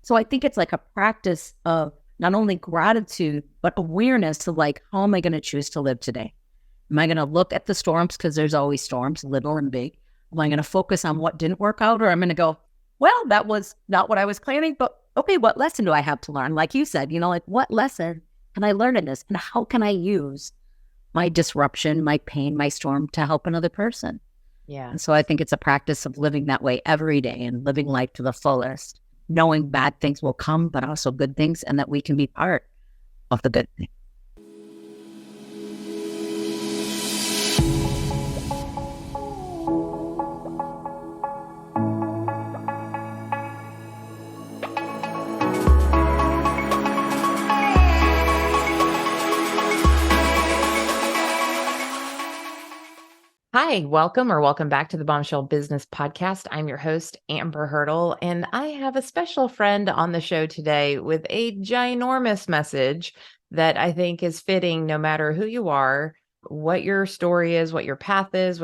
So I think it's like a practice of not only gratitude, but awareness of like, how am I going to choose to live today? Am I going to look at the storms because there's always storms, little and big? Am I going to focus on what didn't work out? Or I'm going to go, well, that was not what I was planning, but okay, what lesson do I have to learn? Like you said, like what lesson can I learn in this? And how can I use my disruption, my pain, my storm to help another person? Yeah. And so I think it's a practice of living that way every day and living life to the fullest, knowing bad things will come, but also good things, and that we can be part of the good thing. Hi, welcome back to the Bombshell Business Podcast. I'm your host, Amber Hurdle, and I have a special friend on the show today with a ginormous message that I think is fitting no matter who you are, what your story is, what your path is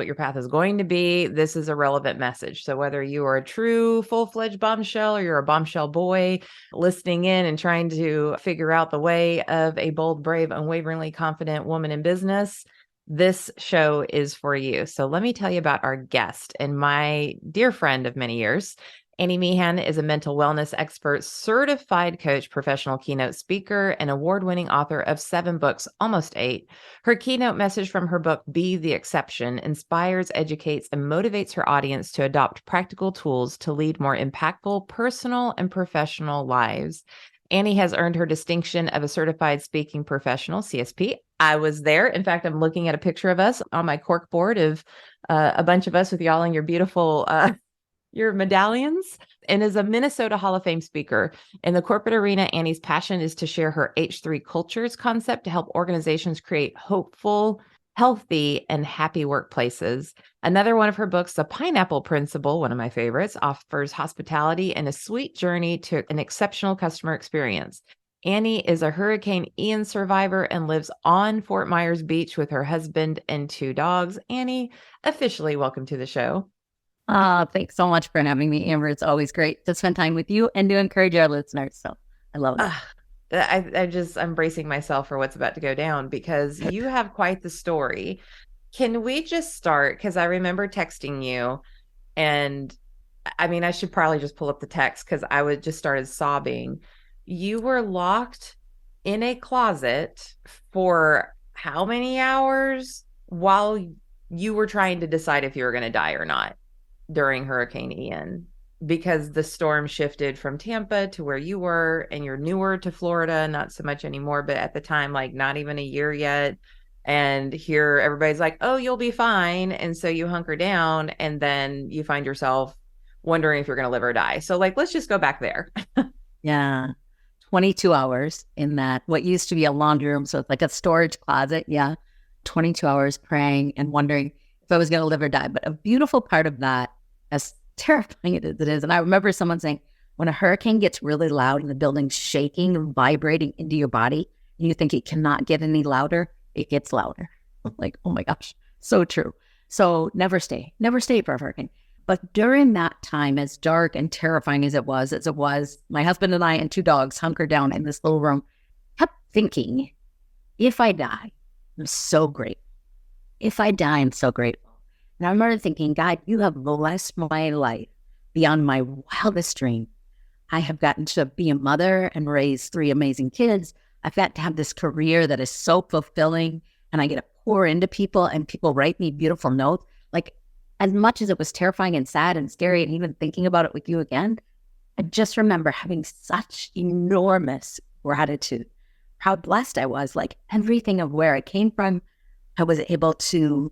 going to be. This is a relevant message. So whether you are a true full-fledged bombshell or you're a bombshell boy listening in and trying to figure out the way of a bold, brave, unwaveringly confident woman in business, this show is for you. So let me tell you about our guest and my dear friend of many years. Annie Meehan is a mental wellness expert, certified coach, professional keynote speaker, and award-winning author of 7 books, almost 8. Her keynote message from her book, Be the Exception, inspires, educates, and motivates her audience to adopt practical tools to lead more impactful personal and professional lives. Annie has earned her distinction of a certified speaking professional, CSP. I was there. In fact, I'm looking at a picture of us on my cork board of a bunch of us with y'all in your beautiful your medallions, and is a Minnesota Hall of Fame speaker. In the corporate arena, Annie's passion is to share her H3 cultures concept to help organizations create hopeful, healthy, and happy workplaces. Another one of her books, The Pineapple Principle, one of my favorites, offers hospitality and a sweet journey to an exceptional customer experience. Annie is a Hurricane Ian survivor and lives on Fort Myers Beach with her husband and 2 dogs. Annie, officially welcome to the show. Thanks so much for having me, Amber. It's always great to spend time with you and to encourage our listeners. So I love it. I'm bracing myself for what's about to go down because you have quite the story. Can we just start? Because I remember texting you, and I mean, I should probably just pull up the text because I would just started sobbing. You were locked in a closet for how many hours while you were trying to decide if you were going to die or not during Hurricane Ian? Because the storm shifted from Tampa to where you were, and you're newer to Florida, not so much anymore, but at the time, like not even a year yet. And here everybody's like, oh, you'll be fine. And so you hunker down, and then you find yourself wondering if you're going to live or die. So like, let's just go back there. Yeah. 22 hours in that, what used to be a laundry room. So it's like a storage closet. Yeah. 22 hours praying and wondering if I was going to live or die. But a beautiful part of that, as terrifying as it is, and I remember someone saying, when a hurricane gets really loud and the building's shaking and vibrating into your body, and you think it cannot get any louder, it gets louder. Like, oh my gosh, so true. So never stay for a hurricane. But during that time, as dark and terrifying as it was, my husband and I and 2 dogs hunkered down in this little room, kept thinking, if I die, I'm so grateful. If I die, I'm so grateful. And I remember thinking, God, you have blessed my life beyond my wildest dream. I have gotten to be a mother and raise 3 amazing kids. I've got to have this career that is so fulfilling, and I get to pour into people, and people write me beautiful notes. Like, as much as it was terrifying and sad and scary, and even thinking about it with you again, I just remember having such enormous gratitude, how blessed I was. Like, everything of where I came from, I was able to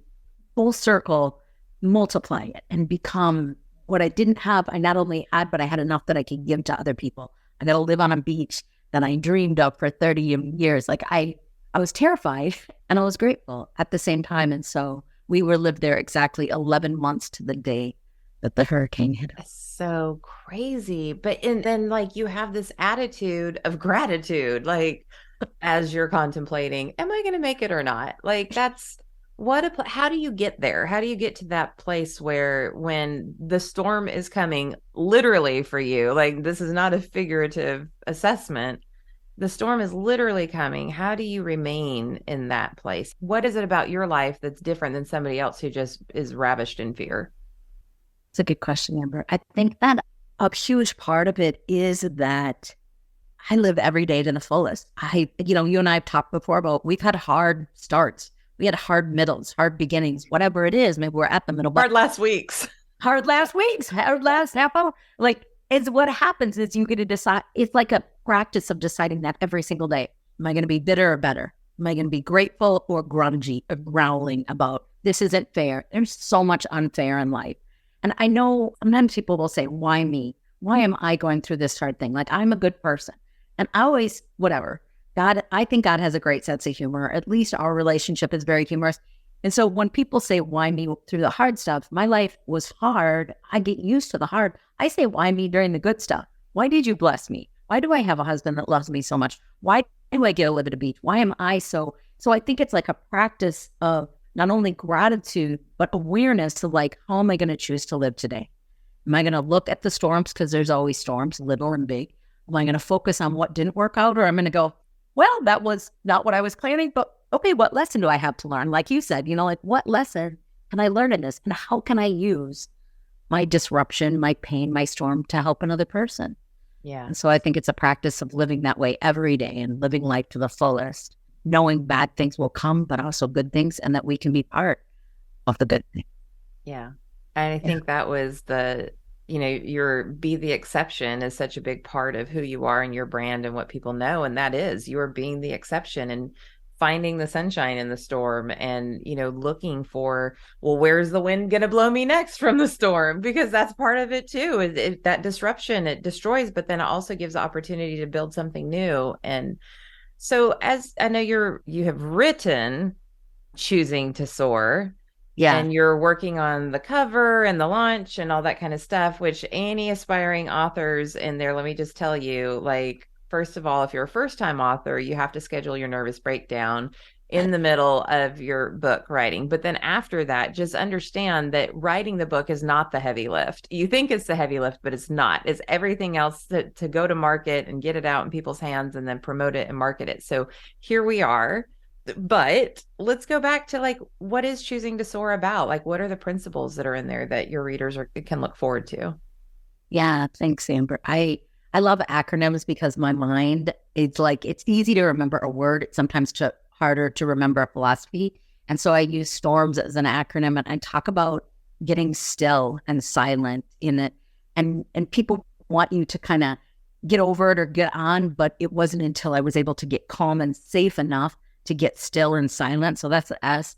full circle multiply it and become what I didn't have. I not only had, but I had enough that I could give to other people. I got to live on a beach that I dreamed of for 30 years. Like, I was terrified and I was grateful at the same time. And so we lived there exactly 11 months to the day that the hurricane hit us. So crazy. But and then like you have this attitude of gratitude, like as you're contemplating, am I going to make it or not? Like that's How do you get there? How do you get to that place where when the storm is coming literally for you, like this is not a figurative assessment, the storm is literally coming. How do you remain in that place? What is it about your life that's different than somebody else who just is ravished in fear? It's a good question, Amber. I think that a huge part of it is that I live every day to the fullest. You and I have talked before about we've had hard starts. We had hard middles, hard beginnings, whatever it is. Maybe we're at the middle, but Hard last weeks. hard last weeks, hard last half hour. Like, it's what happens is you get to decide. It's like a practice of deciding that every single day. Am I going to be bitter or better? Am I going to be grateful or grungy or growling about this isn't fair? There's so much unfair in life. And I know sometimes people will say, why me? Why am I going through this hard thing? Like, I'm a good person. And I always, whatever. God, I think God has a great sense of humor. At least our relationship is very humorous. And so when people say, why me through the hard stuff, my life was hard. I get used to the hard. I say, why me during the good stuff? Why did you bless me? Why do I have a husband that loves me so much? Why do I get to live at a beach? Why am I so I think it's like a practice of not only gratitude, but awareness to like, how am I going to choose to live today? Am I going to look at the storms because there's always storms, little and big? Am I going to focus on what didn't work out? Or I'm going to go, well, that was not what I was planning, but okay, what lesson do I have to learn? Like you said, like what lesson can I learn in this? And how can I use my disruption, my pain, my storm to help another person? Yeah. And so I think it's a practice of living that way every day and living life to the fullest, knowing bad things will come, but also good things, and that we can be part of the good thing. Yeah. And I think that was your be the exception is such a big part of who you are and your brand and what people know. And that is you're being the exception and finding the sunshine in the storm and, looking for, well, where's the wind going to blow me next from the storm? Because that's part of it too. That disruption, it destroys, but then it also gives the opportunity to build something new. And so as I know you have written Choosing to Soar. Yeah. And you're working on the cover and the launch and all that kind of stuff, which any aspiring authors in there, let me just tell you, like, first of all, if you're a first-time author, you have to schedule your nervous breakdown in the middle of your book writing. But then after that, just understand that writing the book is not the heavy lift. You think it's the heavy lift, but it's not. It's everything else to go to market and get it out in people's hands and then promote it and market it. So here we are. But let's go back to like, what is Choosing to Soar about? Like, what are the principles that are in there that your readers can look forward to? Yeah, thanks, Amber. I love acronyms because my mind, it's like, it's easy to remember a word. It's sometimes harder to remember a philosophy. And so I use storms as an acronym, and I talk about getting still and silent in it. And people want you to kind of get over it or get on, but it wasn't until I was able to get calm and safe enough to get still and silent. So that's the S.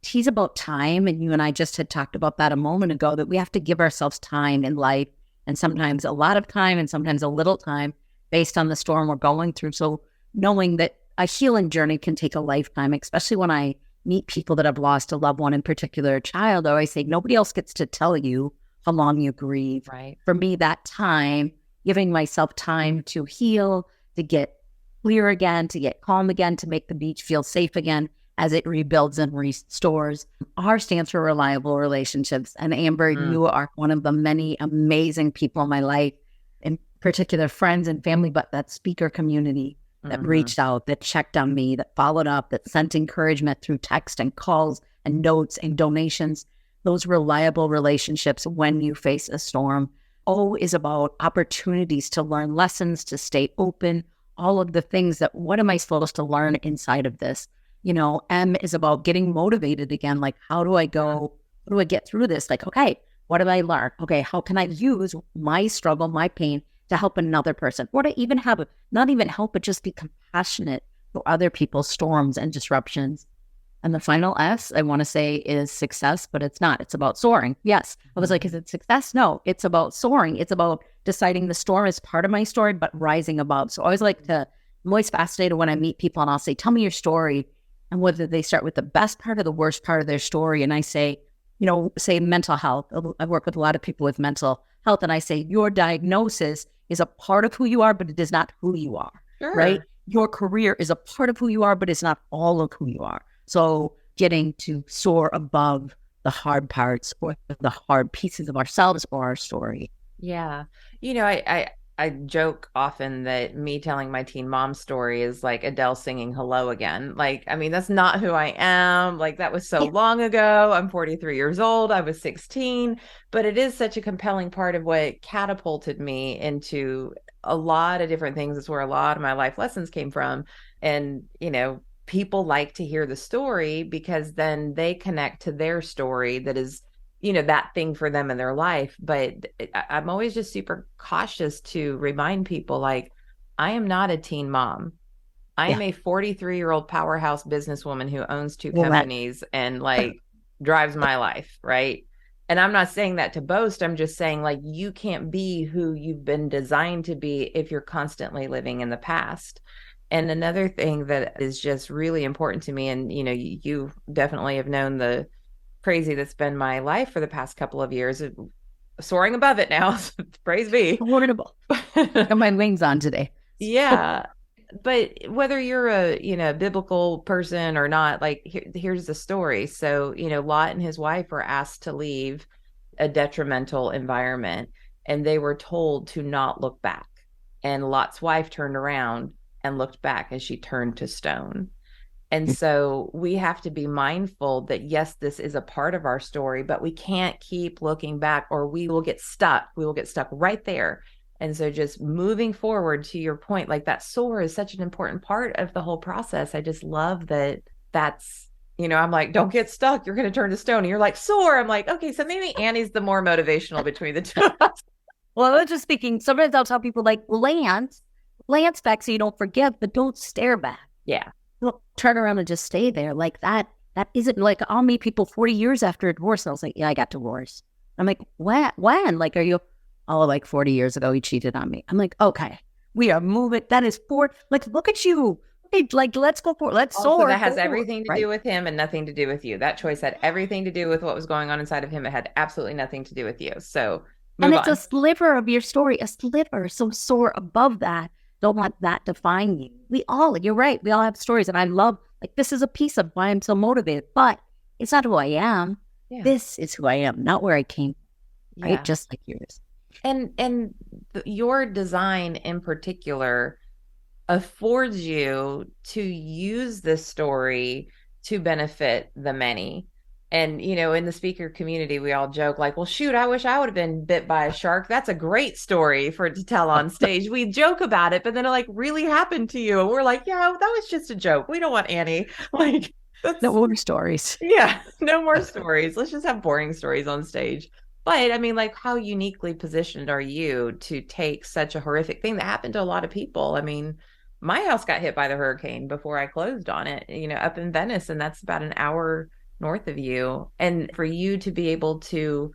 T's about time. And you and I just had talked about that a moment ago, that we have to give ourselves time in life, and sometimes a lot of time and sometimes a little time based on the storm we're going through. So knowing that a healing journey can take a lifetime, especially when I meet people that have lost a loved one, in particular a child, I always say, nobody else gets to tell you how long you grieve. Right. For me, that time, giving myself time to heal, to get clear again, to get calm again, to make the beach feel safe again as it rebuilds and restores. R stands for reliable relationships. And Amber, you are one of the many amazing people in my life, in particular friends and family, but that speaker community that reached out, that checked on me, that followed up, that sent encouragement through text and calls and notes and donations. Those reliable relationships when you face a storm. O is about opportunities to learn lessons, to stay open, all of the things that, what am I supposed to learn inside of this? M is about getting motivated again. Like, how do I get through this? Like, okay, what did I learn? Okay, how can I use my struggle, my pain to help another person? Or to even not even help, but just be compassionate for other people's storms and disruptions. And the final S, I want to say, is success, but it's not. It's about soaring. Yes. I was like, is it success? No, it's about soaring. It's about deciding the storm is part of my story, but rising above. So I always I'm always fascinated when I meet people and I'll say, tell me your story. And whether they start with the best part or the worst part of their story. And I say, say mental health. I work with a lot of people with mental health. And I say, your diagnosis is a part of who you are, but it is not who you are. Sure. Right? Your career is a part of who you are, but it's not all of who you are. So getting to soar above the hard parts or the hard pieces of ourselves or our story. Yeah. I joke often that me telling my teen mom story is like Adele singing Hello Again. Like, I mean, that's not who I am. Like, that was so Yeah. long ago. I'm 43 years old. I was 16, but it is such a compelling part of what catapulted me into a lot of different things. It's where a lot of my life lessons came from. And, people like to hear the story because then they connect to their story that is that thing for them in their life. But I'm always just super cautious to remind people, like, I am not a teen mom. I Yeah. am a 43-year-old powerhouse businesswoman who owns two Well, that, companies and like drives my life, right? And I'm not saying that to boast. I'm just saying, like, you can't be who you've been designed to be if you're constantly living in the past. And another thing that is just really important to me, and you definitely have known the crazy that's been my life for the past couple of years, soaring above it now. Praise be. affordable. Got my wings on today. Yeah. But whether you're a biblical person or not, like, here's the story. So Lot and his wife were asked to leave a detrimental environment, and they were told to not look back. And Lot's wife turned around and looked back as she turned to stone. And so we have to be mindful that, yes, this is a part of our story, but we can't keep looking back or we will get stuck. We will get stuck right there. And so just moving forward, to your point, like, that soar is such an important part of the whole process. I just love that I'm like, don't get stuck. You're going to turn to stone. And you're like, soar. I'm like, okay, so maybe Annie's the more motivational between the two of us. Well, I was just thinking, sometimes I'll tell people, like, glance back so you don't forget, but don't stare back. Yeah. Don't turn around and just stay there. Like, that isn't, like, I'll meet people 40 years after a divorce. And I was like, yeah, I got divorced. I'm like, when? Like, are you, oh, like 40 years ago, he cheated on me. I'm like, okay, we are moving. That is like, look at you. Okay, like, let's go for it. Let's soar. So that has everything to right? do with him and nothing to do with you. That choice had everything to do with what was going on inside of him. It had absolutely nothing to do with you. So And move it's on. a sliver of your story, a sliver. So soar above that. Don't let that define you. You're right. We all have stories. And I love, like, this is a piece of why I'm so motivated, but it's not who I am. Yeah. This is who I am, not where I came from, right? Yeah. Just like yours. And your design in particular affords you to use this story to benefit the many. And in the speaker community, we all joke, like, well, shoot, I wish I would have been bit by a shark. That's a great story for it to tell on stage. We joke about it, but then it, like, really happened to you, and we're like, yeah, that was just a joke. We don't want Annie, like, that's No more stories. yeah, no more stories. Let's just have boring stories on stage. But I mean, like, how uniquely positioned are you to take such a horrific thing that happened to a lot of people? I mean, my house got hit by the hurricane before I closed on it, up in Venice, and that's about an hour north of you. And for you to be able to,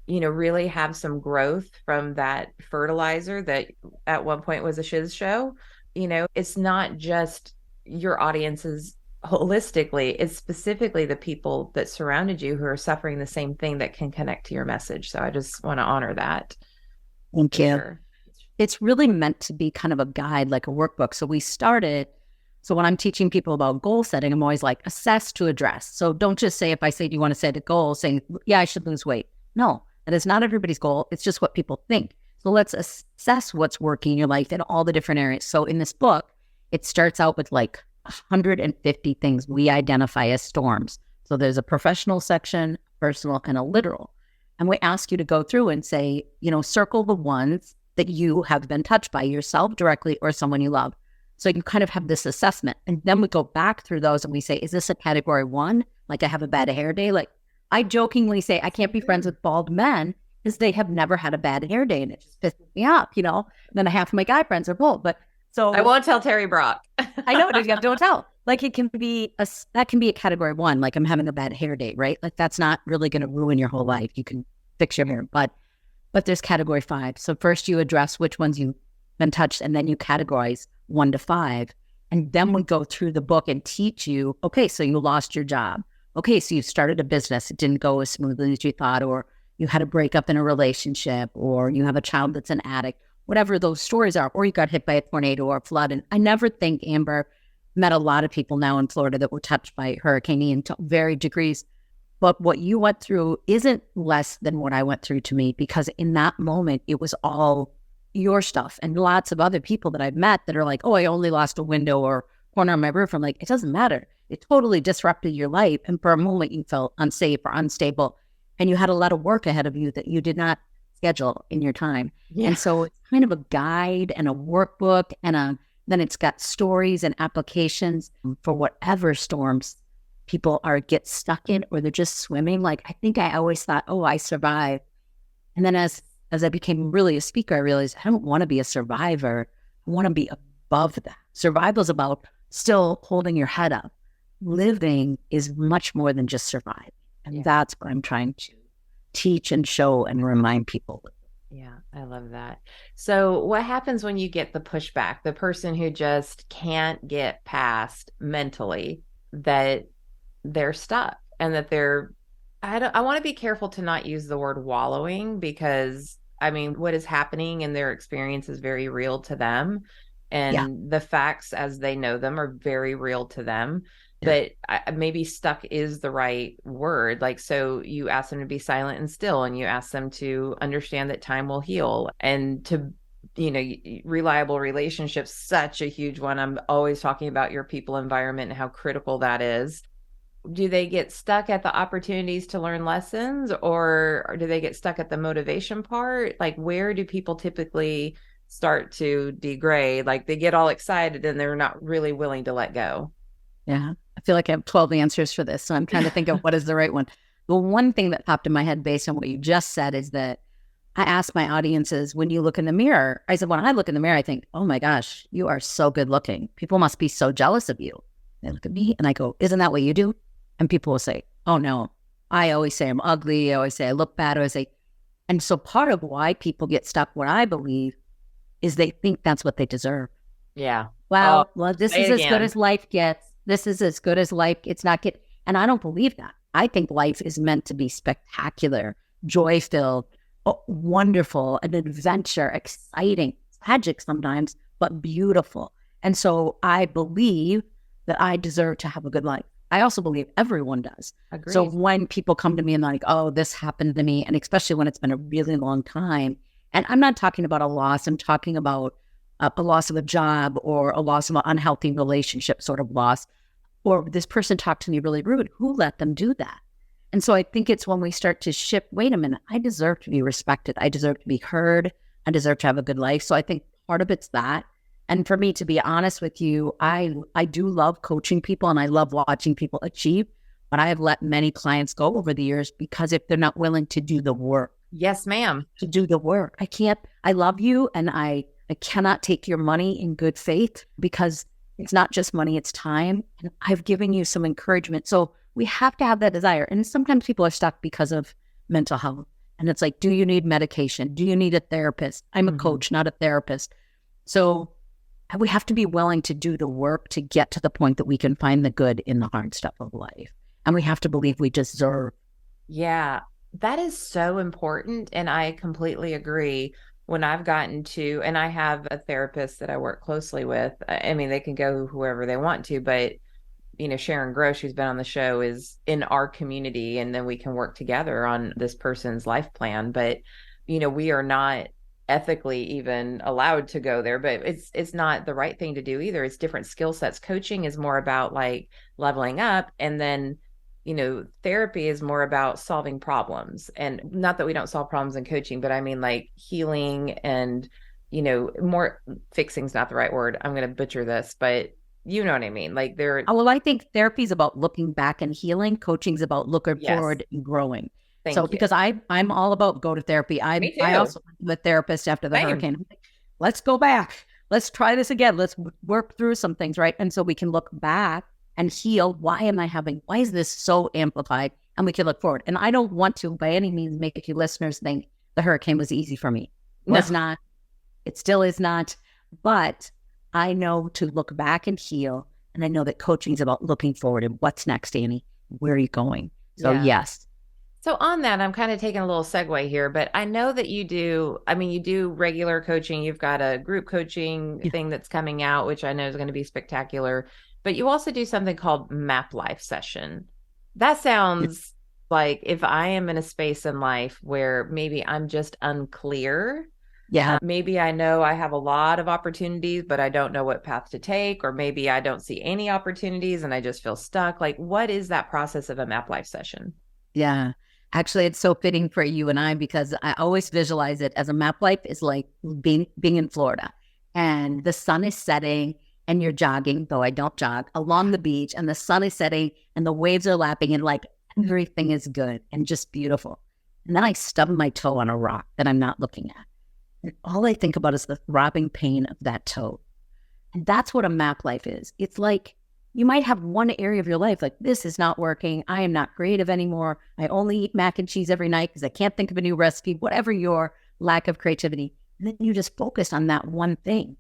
really have some growth from that fertilizer that at one point was a shiz show, it's not just your audience's holistically, it's specifically the people that surrounded you who are suffering the same thing that can connect to your message. So I just want to honor that. Thank you. Sure. It's really meant to be kind of a guide, like a workbook. So when I'm teaching people about goal setting, I'm always like, assess to address. So don't just say, if I say, do you want to set a goal, saying, yeah, I should lose weight. No, that is not everybody's goal. It's just what people think. So let's assess what's working in your life in all the different areas. So in this book, it starts out with like 150 things we identify as storms. So there's a professional section, personal, and a literal. And we ask you to go through and say, circle the ones that you have been touched by yourself directly or someone you love. So you kind of have this assessment. And then we go back through those and we say, is this a category 1? Like, I have a bad hair day. Like, I jokingly say, I can't be friends with bald men because they have never had a bad hair day. And it just pisses me off, And then half of my guy friends are bald. But so I won't tell Terry Brock. I know, don't tell. Like, that can be a category 1. Like, I'm having a bad hair day, right? Like, that's not really going to ruin your whole life. You can fix your hair. But there's category 5. So first you address which ones you've been touched, and then you categorize 1 to 5. And then we go through the book and teach you, okay, so you lost your job. Okay, so you started a business. It didn't go as smoothly as you thought, or you had a breakup in a relationship, or you have a child that's an addict, whatever those stories are, or you got hit by a tornado or a flood. And I never think, Amber, met a lot of people now in Florida that were touched by Hurricane Ian to varied degrees. But what you went through isn't less than what I went through to me, because in that moment, it was all your stuff. And lots of other people that I've met that are like, oh, I only lost a window or corner on my roof. I'm like, it doesn't matter. It totally disrupted your life. And for a moment, you felt unsafe or unstable. And you had a lot of work ahead of you that you did not schedule in your time. Yeah. And so it's kind of a guide and a workbook, and then it's got stories and applications for whatever storms people get stuck in, or they're just swimming. Like, I think I always thought, oh, I survived. And then as I became really a speaker, I realized I don't want to be a survivor. I want to be above that. Survival is about still holding your head up. Living is much more than just survive. And that's what I'm trying to teach and show and remind people. Yeah, I love that. So what happens when you get the pushback, the person who just can't get past mentally that they're stuck and that I want to be careful to not use the word wallowing, because I mean, what is happening in their experience is very real to them. And the facts as they know them are very real to them. But maybe stuck is the right word. Like, so you ask them to be silent and still, and you ask them to understand that time will heal, and to, reliable relationships, such a huge one. I'm always talking about your people environment and how critical that is. Do they get stuck at the opportunities to learn lessons, or do they get stuck at the motivation part? Like, where do people typically start to degrade? Like, they get all excited and they're not really willing to let go. Yeah. I feel like I have 12 answers for this. So I'm trying to think of what is the right one. The one thing that popped in my head based on what you just said is that I ask my audiences, when you look in the mirror, I said, when I look in the mirror, I think, oh my gosh, you are so good looking. People must be so jealous of you. They look at me and I go, isn't that what you do? And people will say, oh no, I always say I'm ugly. I always say I look bad. I always say, and so part of why people get stuck, what I believe, is they think that's what they deserve. Yeah. Well, this is as good as life gets. This is as good as life. It's not get. And I don't believe that. I think life is meant to be spectacular, joy-filled, wonderful, an adventure, exciting, tragic sometimes, but beautiful. And so I believe that I deserve to have a good life. I also believe everyone does. Agreed. So when people come to me and like, oh, this happened to me, and especially when it's been a really long time, and I'm not talking about a loss, I'm talking about a loss of a job or a loss of an unhealthy relationship sort of loss, or this person talked to me really rude. Who let them do that? And so I think it's when we start to shift, wait a minute, I deserve to be respected. I deserve to be heard. I deserve to have a good life. So I think part of it's that. And for me, to be honest with you, I do love coaching people and I love watching people achieve, but I have let many clients go over the years because if they're not willing to do the work. Yes, ma'am. To do the work. I love you, and I cannot take your money in good faith, because it's not just money, it's time. And I've given you some encouragement. So we have to have that desire. And sometimes people are stuck because of mental health. And it's like, do you need medication? Do you need a therapist? I'm a coach, not a therapist. So we have to be willing to do the work to get to the point that we can find the good in the hard stuff of life. And we have to believe we deserve. Yeah, that is so important. And I completely agree. When I've gotten to, and I have a therapist that I work closely with, I mean, they can go whoever they want to, but Sharon Gross, who's been on the show, is in our community, and then we can work together on this person's life plan. But, we are not ethically even allowed to go there, but it's not the right thing to do either. It's different skill sets. Coaching is more about like leveling up, and then therapy is more about solving problems. And not that we don't solve problems in coaching, but I mean like healing and, more, fixing's not the right word. I'm going to butcher this, but you know what I mean? Like well, I think therapy is about looking back and healing. Coaching's about looking forward and growing. Thank you. Because I'm all about go to therapy. I also went to a therapist after the hurricane. I'm like, let's go back. Let's try this again. Let's work through some things, right? And so we can look back and heal. Why is this so amplified? And we can look forward. And I don't want to by any means make you listeners think the hurricane was easy for me. It was not. It still is not. But I know to look back and heal. And I know that coaching is about looking forward and what's next, Annie? Where are you going? So yes. So on that, I'm kind of taking a little segue here, but I know that you do regular coaching. You've got a group coaching thing that's coming out, which I know is going to be spectacular. but you also do something called map life session. That sounds like if I am in a space in life where maybe I'm just unclear, Yeah. maybe I know I have a lot of opportunities, but I don't know what path to take, or maybe I don't see any opportunities and I just feel stuck. Like, what is that process of a map life session? Yeah. Actually, it's so fitting for you and I because I always visualize it as a map life is like being in Florida and the sun is setting and you're jogging, though I don't jog, along the beach and the sun is setting and the waves are lapping and like everything is good and just beautiful. And then I stub my toe on a rock that I'm not looking at. And all I think about is the throbbing pain of that toe. And that's what a map life is. It's like you might have one area of your life like this is not working. I am not creative anymore. I only eat mac and cheese every night because I can't think of a new recipe, whatever your lack of creativity. And then you just focus on that one thing.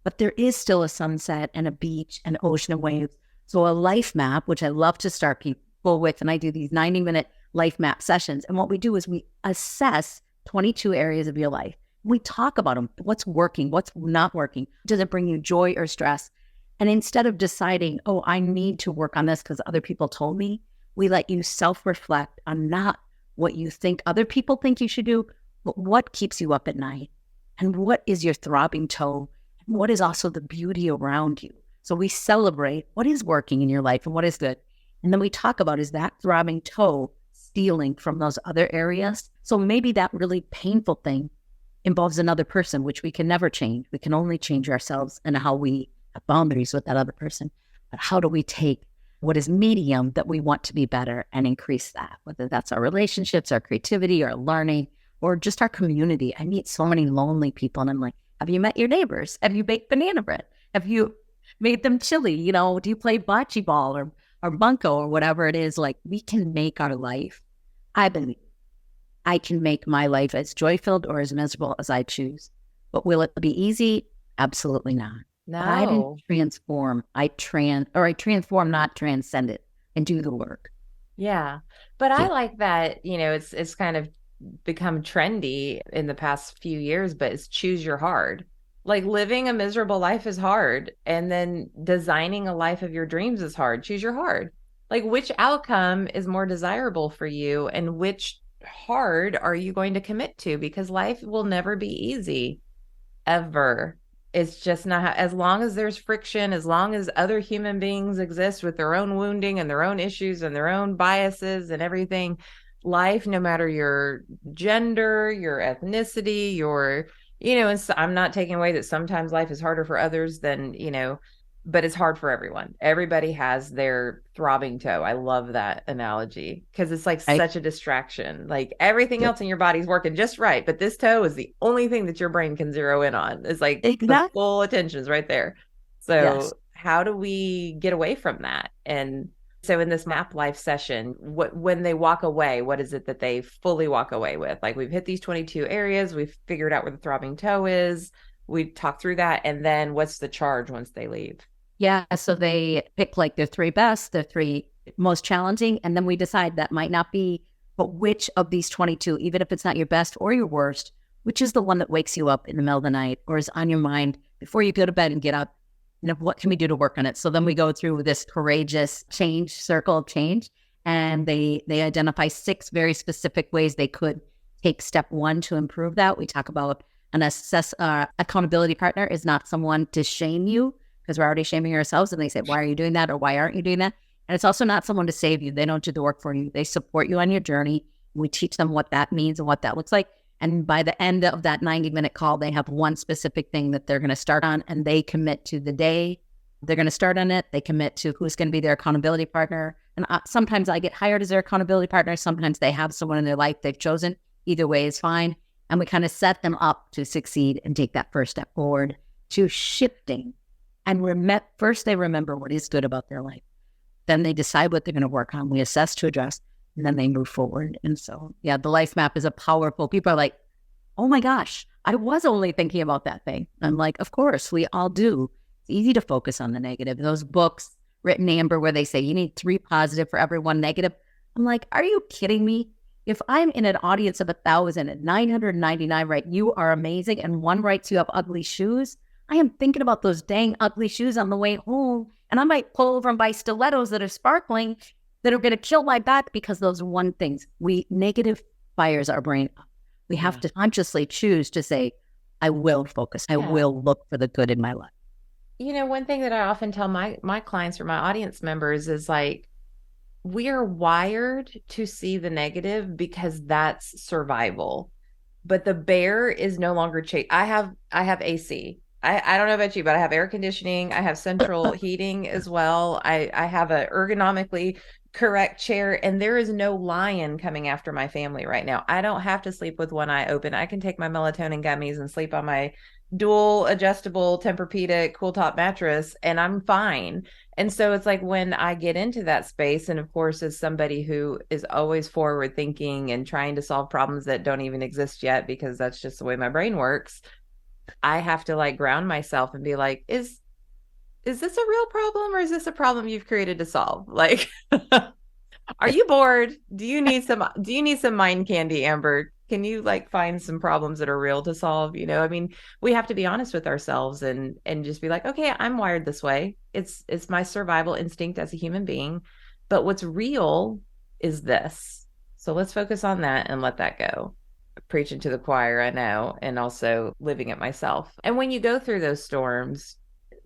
But there is still a sunset and a beach and ocean and waves. So a life map, which I love to start people with, and I do these 90-minute life map sessions. And what we do is we assess 22 areas of your life. We talk about them. What's working? What's not working? Does it bring you joy or stress? And instead of deciding, oh, I need to work on this because other people told me, we let you self-reflect on not what you think other people think you should do, but what keeps you up at night and what is your throbbing toe and what is also the beauty around you. So we celebrate what is working in your life and what is good. And then we talk about, is that throbbing toe stealing from those other areas? So maybe that really painful thing involves another person, which we can never change. We can only change ourselves and how we have boundaries with that other person. But how do we take what is medium that we want to be better and increase that? Whether that's our relationships, our creativity, our learning, or just our community. I meet so many lonely people and I'm like, have you met your neighbors? Have you baked banana bread? Have you made them chili? You know, do you play bocce ball or bunko or whatever it is? Like we can make our life. I believe I can make my life as joy-filled or as miserable as I choose. But will it be easy? Absolutely not. But I didn't No. transform. I transform, not transcend it and do the work. Yeah. But I Yeah. like that, it's kind of become trendy in the past few years, but it's choose your hard. Like living a miserable life is hard, and then designing a life of your dreams is hard. Choose your hard. Like which outcome is more desirable for you and which hard are you going to commit to? Because life will never be easy ever. It's just not as long as there's friction, as long as other human beings exist with their own wounding and their own issues and their own biases and everything. Life, no matter your gender, your ethnicity, and so I'm not taking away that sometimes life is harder for others than, but it's hard for everyone. Everybody has their throbbing toe. I love that analogy because it's like I, such a distraction. Like everything yeah, else in your body's working just right, but this toe is the only thing that your brain can zero in on. It's like the exactly. full attention is right there. Yes. So how do we get away from that? And so in this map life session, when they walk away, what is it that they fully walk away with? Like we've hit these 22 areas, we've figured out where the throbbing toe is, we talk through that, and then what's the charge once they leave? Yeah. So they pick like their three best, their three most challenging. And then we decide that might not be, but which of these 22, even if it's not your best or your worst, which is the one that wakes you up in the middle of the night or is on your mind before you go to bed and get up? What can we do to work on it? So then we go through this courageous change, circle of change, and they identify 6 very specific ways they could take step 1 to improve that. We talk about an accountability partner is not someone to shame you because we're already shaming ourselves. And they say, why are you doing that? Or why aren't you doing that? And it's also not someone to save you. They don't do the work for you. They support you on your journey. We teach them what that means and what that looks like. And by the end of that 90-minute call, they have one specific thing that they're going to start on, and they commit to the day they're going to start on it. They commit to who's going to be their accountability partner. And sometimes I get hired as their accountability partner. Sometimes they have someone in their life they've chosen. Either way is fine. And we kind of set them up to succeed and take that first step forward to shifting. And first, they remember what is good about their life. Then they decide what they're going to work on. We assess to address, and then they move forward. And so, yeah, the life map is a powerful, people are like, oh my gosh, I was only thinking about that thing. I'm like, of course, we all do. It's easy to focus on the negative. Those books written, Amber, where they say you need 3 positive for every 1 negative. I'm like, are you kidding me? If I'm in an audience of 1,000 and 999 write, you are amazing, and 1 writes you have ugly shoes, I am thinking about those dang ugly shoes on the way home. And And I might pull over and buy stilettos that are sparkling that are going to kill my back because those one things. Negative fires our brain up. We have to consciously choose to say, I will focus. I will look for the good in my life. One thing that I often tell my clients or my audience members is like, we are wired to see the negative because that's survival. But the bear is no longer I have AC. I don't know about you, but I have air conditioning. I have central heating as well. I have a ergonomically correct chair, and there is no lion coming after my family right now. I don't have to sleep with one eye open. I can take my melatonin gummies and sleep on my dual adjustable Tempur-Pedic cool top mattress, and I'm fine. And so it's like when I get into that space, and of course, as somebody who is always forward thinking and trying to solve problems that don't even exist yet, because that's just the way my brain works, I have to like ground myself and be like, is this a real problem, or is this a problem you've created to solve? Like, are you bored? Do you need some mind candy, Amber? Can you like find some problems that are real to solve? I mean, we have to be honest with ourselves and just be like, okay, I'm wired this way. It's my survival instinct as a human being. But what's real is this. So let's focus on that and let that go. Preaching to the choir, I know, and also living it myself. And when you go through those storms,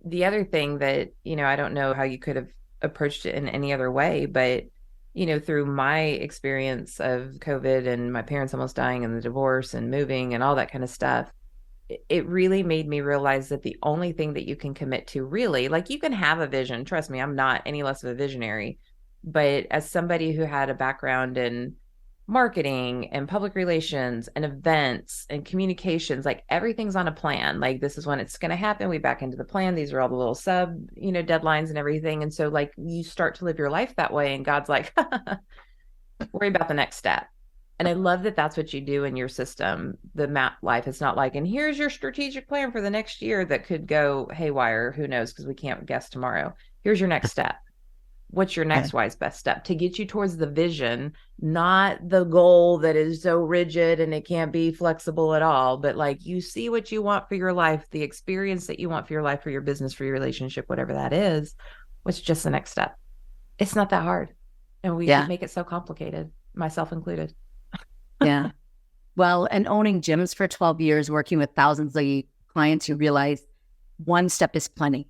the other thing that, I don't know how you could have approached it in any other way, but through my experience of COVID and my parents almost dying and the divorce and moving and all that kind of stuff, it really made me realize that the only thing that you can commit to really, like you can have a vision. Trust me, I'm not any less of a visionary, but as somebody who had a background in marketing and public relations and events and communications, like everything's on a plan. Like this is when it's going to happen. We back into the plan. These are all the little deadlines and everything. And so like you start to live your life that way, and God's like, worry about the next step. And I love that that's what you do in your system, the map life. It's not like, and here's your strategic plan for the next year that could go haywire. Who knows? Because we can't guess tomorrow. Here's your next step. What's your next wise best step to get you towards the vision, not the goal that is so rigid and it can't be flexible at all, but like you see what you want for your life, the experience that you want for your life, for your business, for your relationship, whatever that is. What's just the next step? It's not that hard. And we make it so complicated, myself included. Yeah. Well, and owning gyms for 12 years, working with thousands of clients, you realize one step is plenty.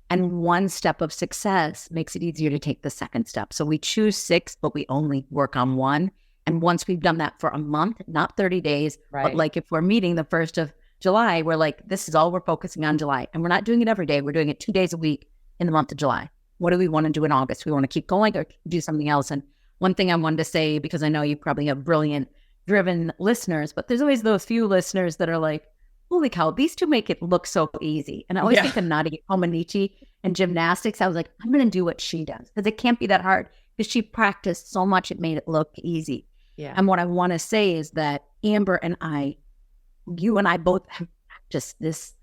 And one step of success makes it easier to take the second step. So we choose 6, but we only work on 1. And once we've done that for a month, not 30 days, but like if we're meeting the 1st of July, we're like, this is all we're focusing on July. And we're not doing it every day. We're doing it 2 days a week in the month of July. What do we want to do in August? We want to keep going or do something else. And one thing I wanted to say, because I know you probably have brilliant, driven listeners, but there's always those few listeners that are like, holy cow, these two make it look so easy. And I always think of Nadia Comaneci and gymnastics. I was like, I'm going to do what she does because it can't be that hard because she practiced so much. It made it look easy. Yeah. And what I want to say is that Amber and I, you and I both have practiced this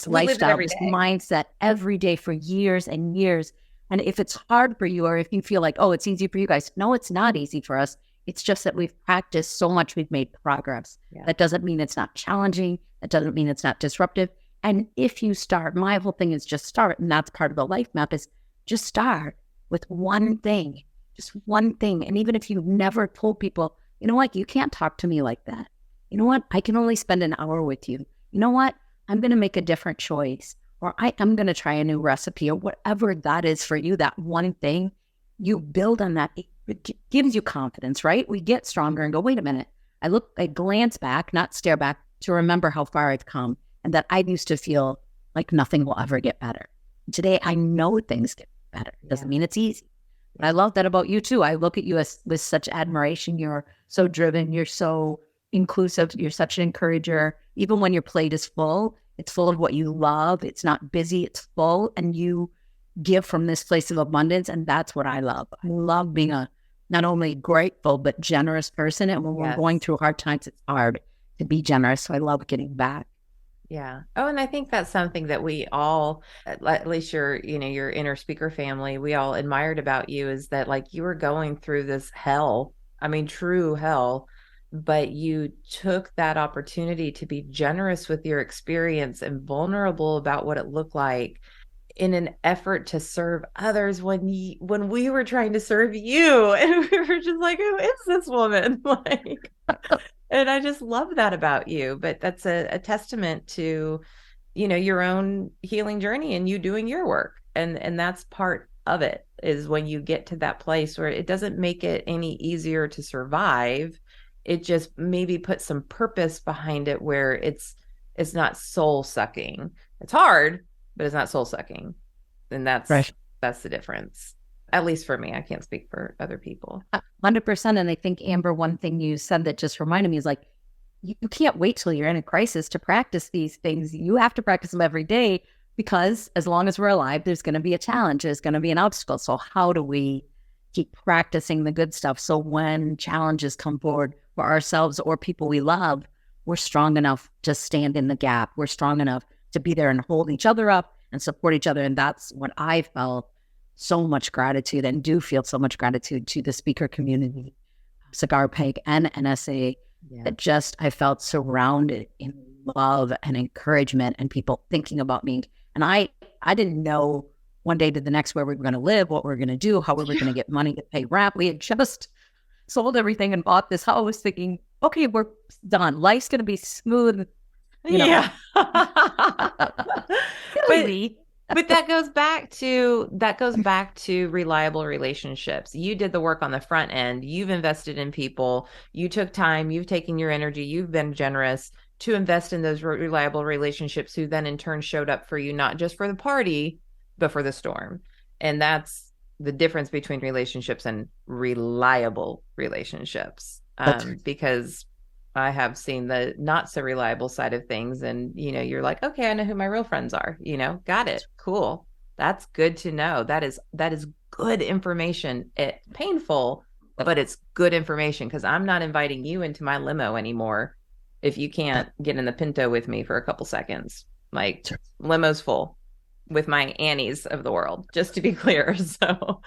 lifestyle, this mindset every day for years and years. And if it's hard for you, or if you feel like, oh, it's easy for you guys. No, it's not easy for us. It's just that we've practiced so much, we've made progress. Yeah. That doesn't mean it's not challenging. That doesn't mean it's not disruptive. And if you start, my whole thing is just start. And that's part of the life map is just start with one thing, just one thing. And even if you've never told people, you know what, you can't talk to me like that. You know what, I can only spend an hour with you. You know what, I'm going to make a different choice, or I'm going to try a new recipe, or whatever that is for you, that one thing, you build on that. It gives you confidence, right? We get stronger and go, wait a minute. I glance back, not stare back, to remember how far I've come and that I used to feel like nothing will ever get better. Today, I know things get better. It doesn't mean it's easy. But I love that about you too. I look at you with such admiration. You're so driven. You're so inclusive. You're such an encourager. Even when your plate is full, it's full of what you love. It's not busy. It's full. And you give from this place of abundance. And that's what I love. I love being a not only grateful, but generous person. And when we're going through hard times, it's hard to be generous. So I love getting back. Yeah. Oh, and I think that's something that we all, at least your inner speaker family, we all admired about you, is that like you were going through this hell. I mean, true hell, but you took that opportunity to be generous with your experience and vulnerable about what it looked like. in an effort to serve others when we were trying to serve you, and we were just like, who is this woman? Like, and I just love that about you. But that's a testament to, your own healing journey and you doing your work. And that's part of it, is when you get to that place where it doesn't make it any easier to survive. It just maybe puts some purpose behind it, where it's not soul sucking. It's hard, but it's not soul sucking. And Right. that's the difference. At least for me. I can't speak for other people. 100%. And I think, Amber, one thing you said that just reminded me is like, you can't wait till you're in a crisis to practice these things. You have to practice them every day, because as long as we're alive, there's going to be a challenge. There's going to be an obstacle. So how do we keep practicing the good stuff, so when challenges come forward for ourselves or people we love, we're strong enough to stand in the gap. We're strong enough to be there and hold each other up and support each other. And that's what I felt so much gratitude, and do feel so much gratitude to the speaker community, Cigar Peg and NSA, that just I felt surrounded in love and encouragement and people thinking about me. And I didn't know one day to the next where we were going to live, what we were going to do, how we were going to get money to pay rent. We had just sold everything and bought this house thinking, okay, we're done. Life's going to be smooth. Yeah. Silly. But that goes back to reliable relationships. You did the work on the front end. You've invested in people. You took time. You've taken your energy. You've been generous to invest in those reliable relationships, who then in turn showed up for you, not just for the party, but for the storm. And that's the difference between relationships and reliable relationships. Because I have seen the not so reliable side of things, and you're like, okay, I know who my real friends are. Got it. Cool. That's good to know. That is good information. It's painful, but it's good information, because I'm not inviting you into my limo anymore if you can't get in the Pinto with me for a couple seconds. Like, limo's full with my Annies of the world, just to be clear. So,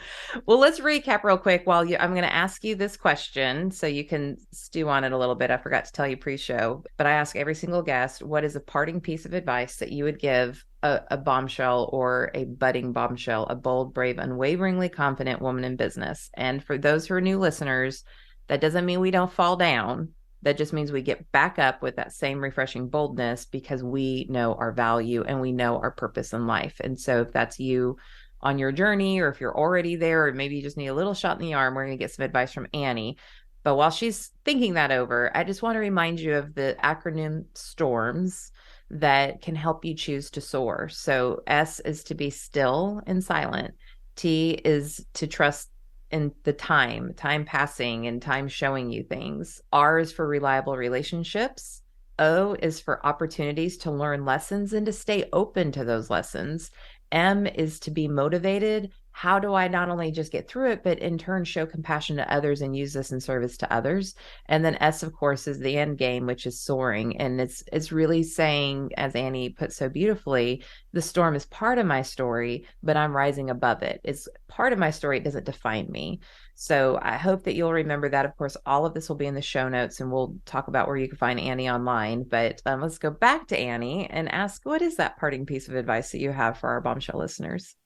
well, let's recap real quick I'm going to ask you this question so you can stew on it a little bit. I forgot to tell you pre-show, but I ask every single guest, what is a parting piece of advice that you would give a bombshell or a budding bombshell, a bold, brave, unwaveringly confident woman in business? And for those who are new listeners, that doesn't mean we don't fall down. That just means we get back up with that same refreshing boldness, because we know our value and we know our purpose in life. And so if that's you on your journey, or if you're already there, or maybe you just need a little shot in the arm, we're going to get some advice from Annie. But while she's thinking that over, I just want to remind you of the acronym STORMS that can help you choose to soar. So S is to be still and silent. T is to trust in the time passing and time showing you things. R is for reliable relationships. O is for opportunities to learn lessons and to stay open to those lessons. M is to be motivated. How do I not only just get through it, but in turn show compassion to others and use this in service to others? And then S, of course, is the end game, which is soaring. And it's really saying, as Annie put so beautifully, the storm is part of my story, but I'm rising above it. It's part of my story. It doesn't define me. So I hope that you'll remember that. Of course, all of this will be in the show notes, and we'll talk about where you can find Annie online. But let's go back to Annie and ask, what is that parting piece of advice that you have for our bombshell listeners?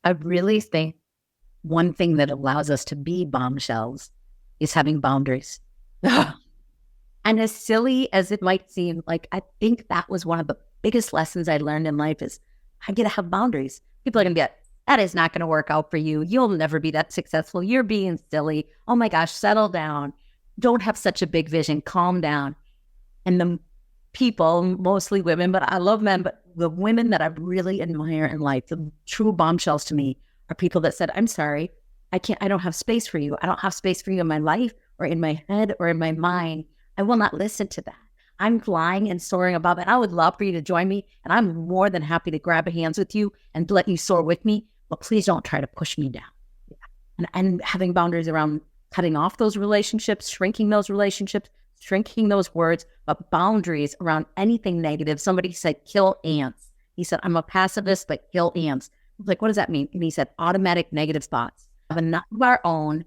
I really think one thing that allows us to be bombshells is having boundaries. And as silly as it might seem, like, I think that was one of the biggest lessons I learned in life, is I get to have boundaries. People are going to be like, that is not going to work out for you. You'll never be that successful. You're being silly. Oh my gosh, settle down. Don't have such a big vision. Calm down. And the people, mostly women, but I love men, but the women that I really admire in life, the true bombshells to me, are people that said, I'm sorry, I don't have space for you. I don't have space for you in my life or in my head or in my mind. I will not listen to that. I'm flying and soaring above it. I would love for you to join me, and I'm more than happy to grab hands with you and let you soar with me, but please don't try to push me down. And having boundaries around cutting off those relationships, shrinking those relationships, shrinking those words, but boundaries around anything negative. Somebody said, kill ants. He said, I'm a pacifist, but kill ants. I was like, what does that mean? And he said, automatic negative thoughts. Have enough of our own,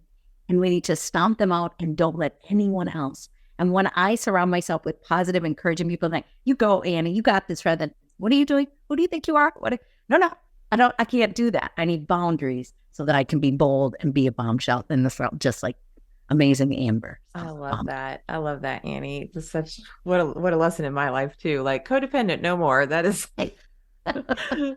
and we need to stomp them out and don't let anyone else. And when I surround myself with positive, encouraging people, like, you go, Annie, you got this, rather than, what are you doing? Who do you think you are? No. I can't do that. I need boundaries so that I can be bold and be a bombshell in this world, just like amazing Amber. I So, love that. I love that, Annie. It's such what a lesson in my life too. Like codependent, no more. That is yeah,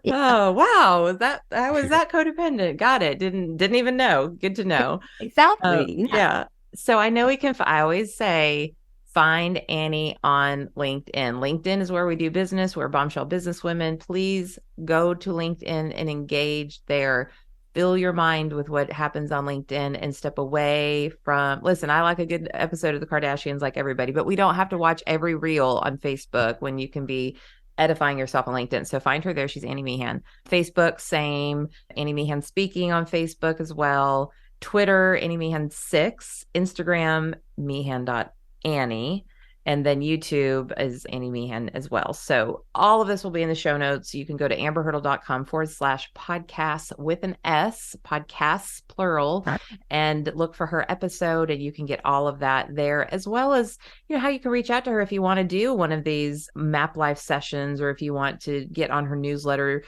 oh wow. That I was that codependent. Got it. Didn't even know. Good to know. exactly. Yeah. Yeah. So I know we can, I always say, find Annie on LinkedIn. LinkedIn is where we do business. We're bombshell businesswomen. Please go to LinkedIn and engage there. Fill your mind with what happens on LinkedIn and step away from. Listen, I like a good episode of the Kardashians like everybody, but we don't have to watch every reel on Facebook when you can be edifying yourself on LinkedIn. So find her there. She's Annie Meehan. Facebook, same. Annie Meehan speaking on Facebook as well. Twitter, Annie Meehan 6, Instagram, Meehan.Annie, and then YouTube is Annie Meehan as well. So all of this will be in the show notes. You can go to amberhurdle.com/podcast with an S, podcasts plural, and look for her episode. And you can get all of that there, as well as, how you can reach out to her if you want to do one of these map life sessions, or if you want to get on her newsletter.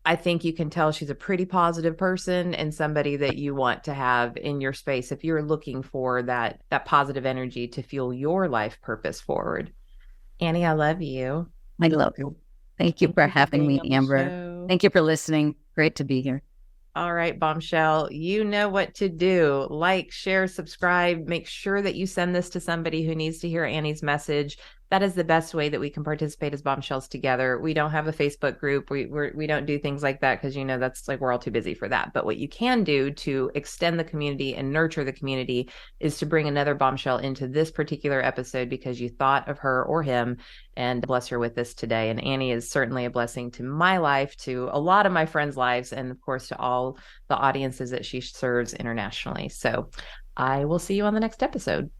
I think you can tell she's a pretty positive person and somebody that you want to have in your space if you're looking for that positive energy to fuel your life purpose forward. Annie, I love you. I love you. Thank you for You for having being me, on the Amber. show. Thank you for listening. Great to be here. All right, bombshell, you know what to do. Like, share, subscribe. Make sure that you send this to somebody who needs to hear Annie's message. That is the best way that we can participate as bombshells together. We don't have a Facebook group. We don't do things like that because, that's like we're all too busy for that. But what you can do to extend the community and nurture the community is to bring another bombshell into this particular episode because you thought of her or him and bless her with this today. And Annie is certainly a blessing to my life, to a lot of my friends' lives, and of course to all the audiences that she serves internationally. So I will see you on the next episode.